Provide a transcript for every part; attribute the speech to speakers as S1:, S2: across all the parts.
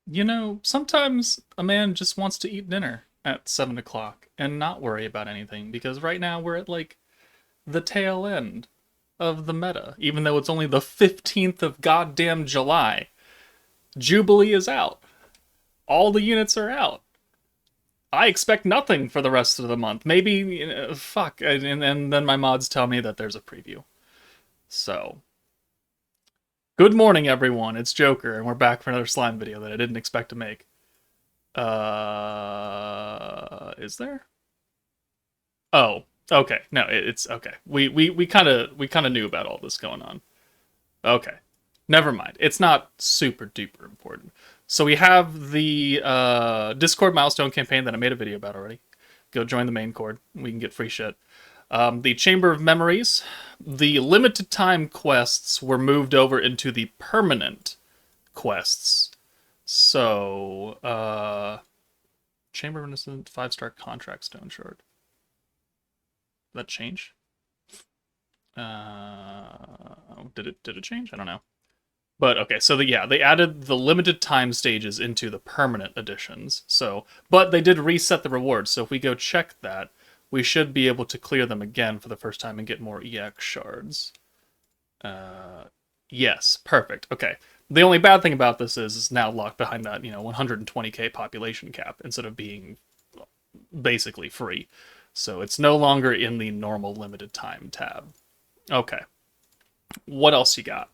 S1: You know, sometimes a man just wants to eat dinner at 7 o'clock and not worry about anything because right now we're at like the tail end of the meta, even though it's only the 15th of goddamn July. Jubilee is out. All the units are out. I expect nothing for the rest of the month. Maybe, fuck. And then my mods tell me that there's a preview. So, good morning, everyone. It's Joker, and we're back for another slime video that I didn't expect to make. Is there? Oh, okay. No, it's okay. We kind of knew about all this going on. Okay, never mind. It's not super duper important. So we have the Discord milestone campaign that I made a video about already. Go join the main cord. We can get free shit. The Chamber of Memories, the limited time quests were moved over into the permanent quests. So, Chamber of Innocent 5-star contract stone shard. Did that change? Did it change? I don't know. But okay, so they added the limited time stages into the permanent editions. So, but they did reset the rewards. So if we go check that, we should be able to clear them again for the first time and get more EX shards. Yes, perfect. Okay. The only bad thing about this is it's now locked behind that 120k population cap instead of being basically free. So it's no longer in the normal limited time tab. Okay. What else you got?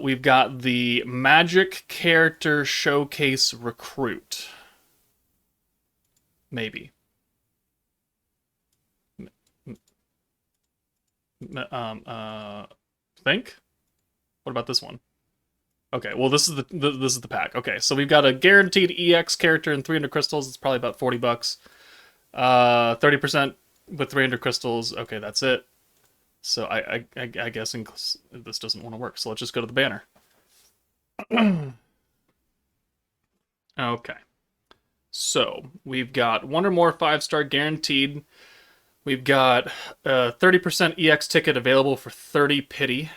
S1: We've got the Magic Character Showcase Recruit. Maybe. Think? What about this one? Okay, well this is the pack. Okay, so we've got a guaranteed EX character and 300 crystals. It's probably about $40. 30% with 300 crystals. Okay, that's it. So I guess this doesn't want to work. So let's just go to the banner. Okay. So we've got one or more 5-star guaranteed. We've got a 30% EX ticket available for 30 pity.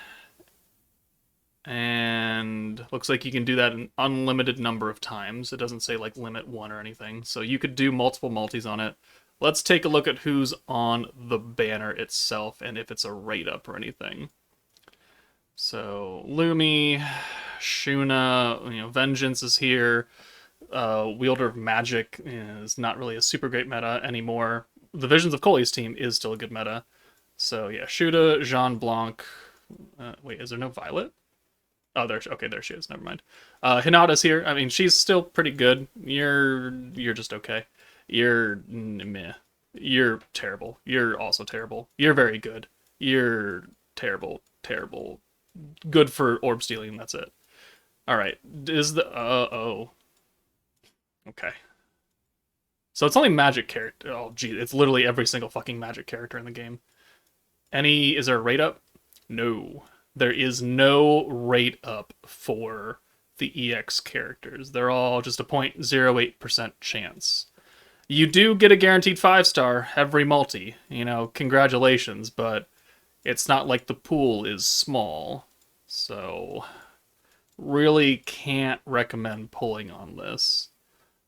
S1: And looks like you can do that an unlimited number of times. It doesn't say like limit one or anything. So you could do multiple multis on it. Let's take a look at who's on the banner itself and if it's a rate up or anything. So Lumi, Shuna, Vengeance is here. Wielder of Magic is not really a super great meta anymore. The Visions of Koli's team is still a good meta. So yeah, Shuda, Jean Blanc. Wait, is there no Violet? Oh, there she is. Never mind. Hinata's here. I mean, she's still pretty good. You're just okay. You're meh. You're terrible. You're also terrible. You're very good. You're terrible. Terrible. Good for orb stealing. That's it. All right. Is the oh. Okay. So it's only magic character. Oh, gee, it's literally every single fucking magic character in the game. Is there a rate up? No. There is no rate up for the EX characters. They're all just a 0.08% chance. You do get a guaranteed 5-star every multi. Congratulations, but it's not like the pool is small. So, really can't recommend pulling on this.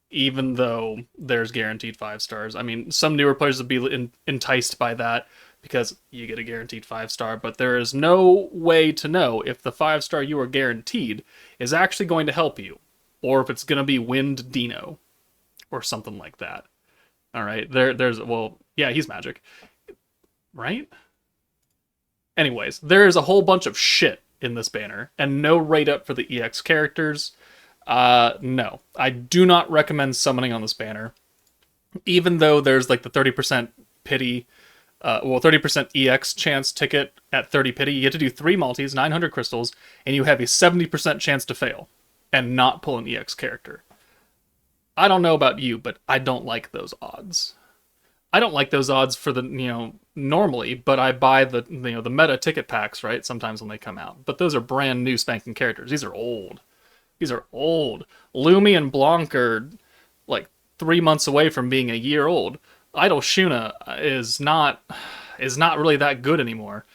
S1: Even though there's guaranteed 5-stars. I mean, some newer players would be enticed by that because you get a guaranteed 5-star, but there is no way to know if the 5-star you are guaranteed is actually going to help you, or if it's going to be Wind Dino, or something like that. All right, yeah, he's magic, right? Anyways, there is a whole bunch of shit in this banner, and no rate up for the EX characters. No, I do not recommend summoning on this banner, even though there's like the 30% pity. 30% EX chance ticket at 30 pity. You get to do 3 multis, 900 crystals, and you have a 70% chance to fail and not pull an EX character. I don't know about you, but I don't like those odds. I don't like those odds for the, normally, but I buy the meta ticket packs, right? Sometimes when they come out. But those are brand new spanking characters. These are old. Lumi and Blanc are like 3 months away from being a year old. Idle Shuna is not really that good anymore.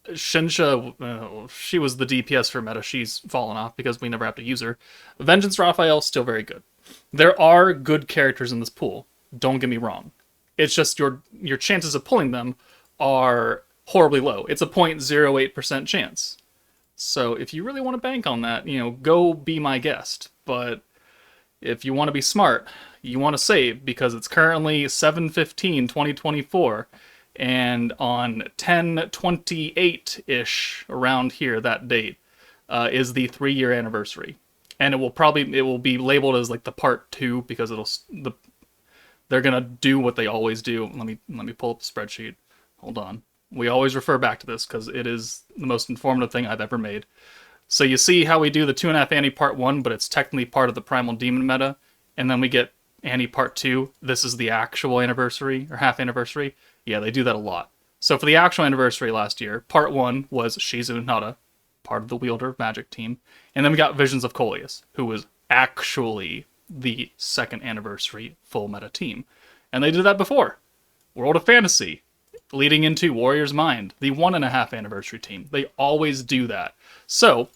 S1: Shinsha, she was the DPS for meta. She's fallen off because we never have to use her. Vengeance Raphael, still very good. There are good characters in this pool. Don't get me wrong. It's just your chances of pulling them are horribly low. It's a 0.08% chance. So if you really want to bank on that, go be my guest. But if you want to be smart, you want to save because it's currently 7/15/2024, and on 10/28-ish, around here, that date, is the 3-year anniversary. And it will be labeled as like the part 2 because they're gonna do what they always do. Let me pull up the spreadsheet. Hold on. We always refer back to this because it is the most informative thing I've ever made. So you see how we do the 2.5 Annie Part 1, but it's technically part of the Primal Demon meta, and then we get Annie Part 2. This is the actual anniversary, or half anniversary. Yeah, they do that a lot. So for the actual anniversary last year, Part 1 was Shizu Nada, part of the Wielder Magic team, and then we got Visions of Coleus, who was actually the second anniversary full meta team. And they did that before. World of Fantasy, leading into Warrior's Mind, the 1.5 anniversary team. They always do that. So,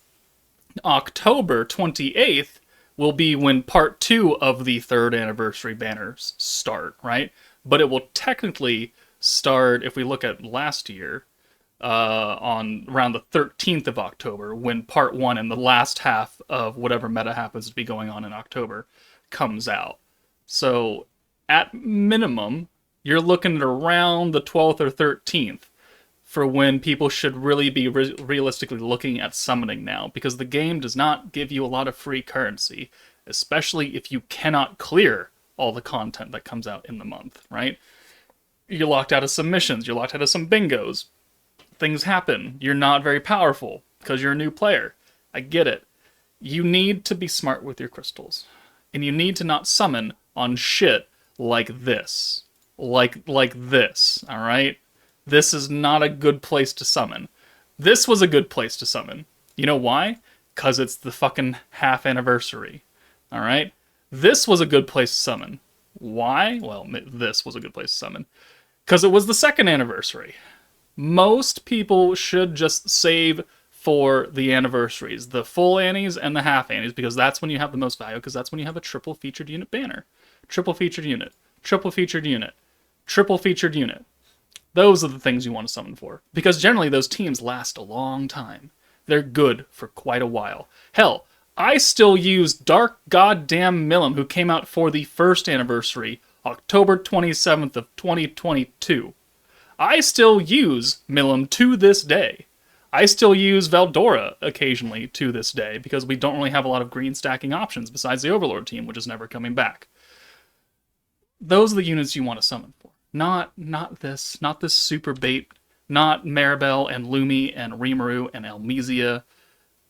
S1: October 28th will be when part 2 of the 3rd anniversary banners start, right? But it will technically start, if we look at last year, on around the 13th of October, when part 1 and the last half of whatever meta happens to be going on in October comes out. So, at minimum, you're looking at around the 12th or 13th for when people should really be realistically looking at summoning now, because the game does not give you a lot of free currency, especially if you cannot clear all the content that comes out in the month, right? You're locked out of some missions, you're locked out of some bingos, things happen, you're not very powerful because you're a new player. I get it. You need to be smart with your crystals, and you need to not summon on shit like this. Like this, alright? This is not a good place to summon. This was a good place to summon. You know why? Because it's the fucking half anniversary. Alright? This was a good place to summon. Why? Well, this was a good place to summon. Because it was the 2nd anniversary. Most people should just save for the anniversaries. The full Annies and the half Annies, because that's when you have the most value, because that's when you have a triple featured unit banner. Triple featured unit. Triple featured unit. Triple featured unit. Those are the things you want to summon for. Because generally those teams last a long time. They're good for quite a while. Hell, I still use Dark Goddamn Milim, who came out for the 1st anniversary, October 27th of 2022. I still use Milim to this day. I still use Veldora occasionally to this day, because we don't really have a lot of green stacking options besides the Overlord team, which is never coming back. Those are the units you want to summon for. Not this super bait, not Maribel and Lumi and Rimuru and Elmesia.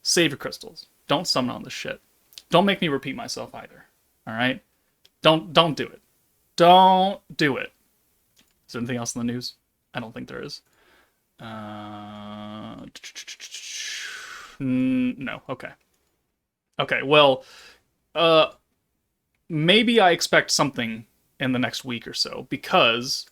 S1: Save your crystals. Don't summon on this shit. Don't make me repeat myself either. Alright? Don't do it. Don't do it. Is there anything else in the news? I don't think there is. No. Okay. Okay, well, maybe I expect something in the next week or so, because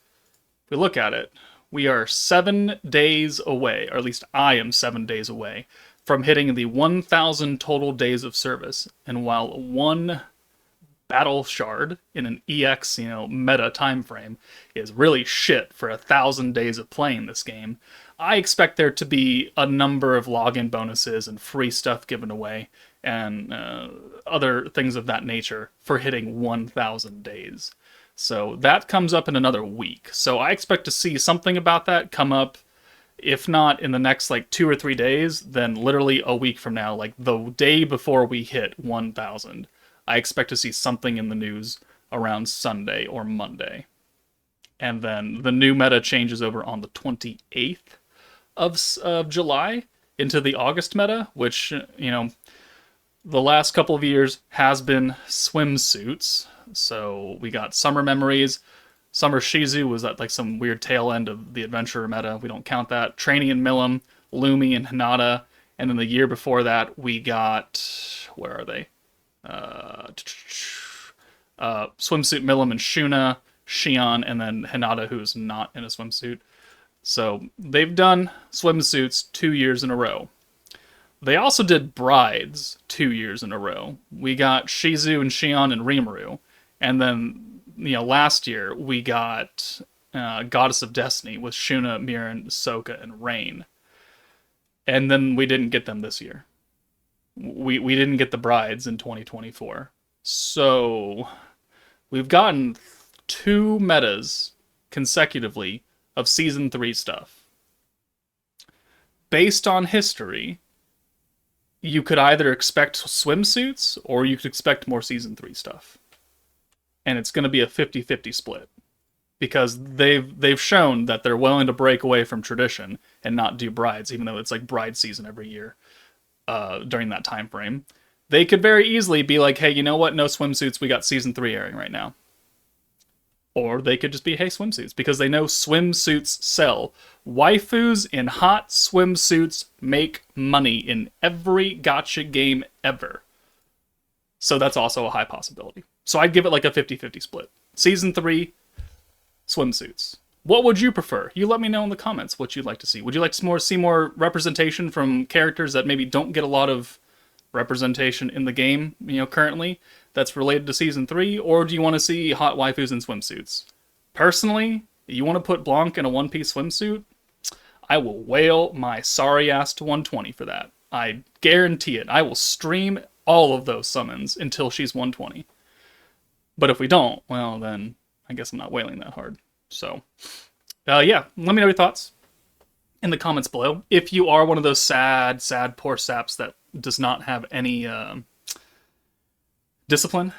S1: if we look at it, we are 7 days away, or at least I am 7 days away, from hitting the 1,000 total days of service. And while one battle shard in an EX, meta time frame is really shit for 1,000 days of playing this game, I expect there to be a number of login bonuses and free stuff given away, and other things of that nature for hitting 1,000 days. So that comes up in another week. So I expect to see something about that come up, if not in the next 2 or 3 days, then literally a week from now, the day before we hit 1,000. I expect to see something in the news around Sunday or Monday. And then the new meta changes over on the 28th of July into the August meta, which, the last couple of years has been swimsuits. So we got Summer Memories. Summer Shizu was at some weird tail end of the adventurer meta. We don't count that. Trainee and Milim, Lumi and Hinata. And then the year before that, we got... Where are they? Swimsuit Milim and Shuna, Shion, and then Hinata, who's not in a swimsuit. So they've done swimsuits 2 years in a row. They also did brides 2 years in a row. We got Shizu and Shion and Rimuru. And then, last year we got Goddess of Destiny with Shuna, Mirin, Sokka, and Rain. And then we didn't get them this year. We didn't get the brides in 2024. So we've gotten 2 metas consecutively of Season 3 stuff. Based on history, you could either expect swimsuits or you could expect more Season 3 stuff. And it's going to be a 50-50 split. Because they've shown that they're willing to break away from tradition and not do brides, even though it's like bride season every year during that time frame. They could very easily be like, hey, you know what? No swimsuits. We got Season 3 airing right now. Or they could just be, hey, swimsuits. Because they know swimsuits sell. Waifus in hot swimsuits make money in every gacha game ever. So that's also a high possibility. So I'd give it like a 50-50 split. Season 3, swimsuits. What would you prefer? You let me know in the comments what you'd like to see. Would you like to see more representation from characters that maybe don't get a lot of representation in the game, currently, that's related to Season 3? Or do you want to see hot waifus in swimsuits? Personally, you want to put Blanc in a one-piece swimsuit? I will whale my sorry ass to 120 for that. I guarantee it. I will stream all of those summons until she's 120. But if we don't, well, then I guess I'm not whaling that hard. So, yeah, let me know your thoughts in the comments below. If you are one of those sad poor saps that does not have any discipline,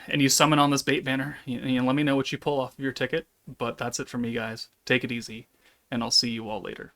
S1: and you summon on this bait banner, let me know what you pull off of your ticket. But that's it for me, guys. Take it easy, and I'll see you all later.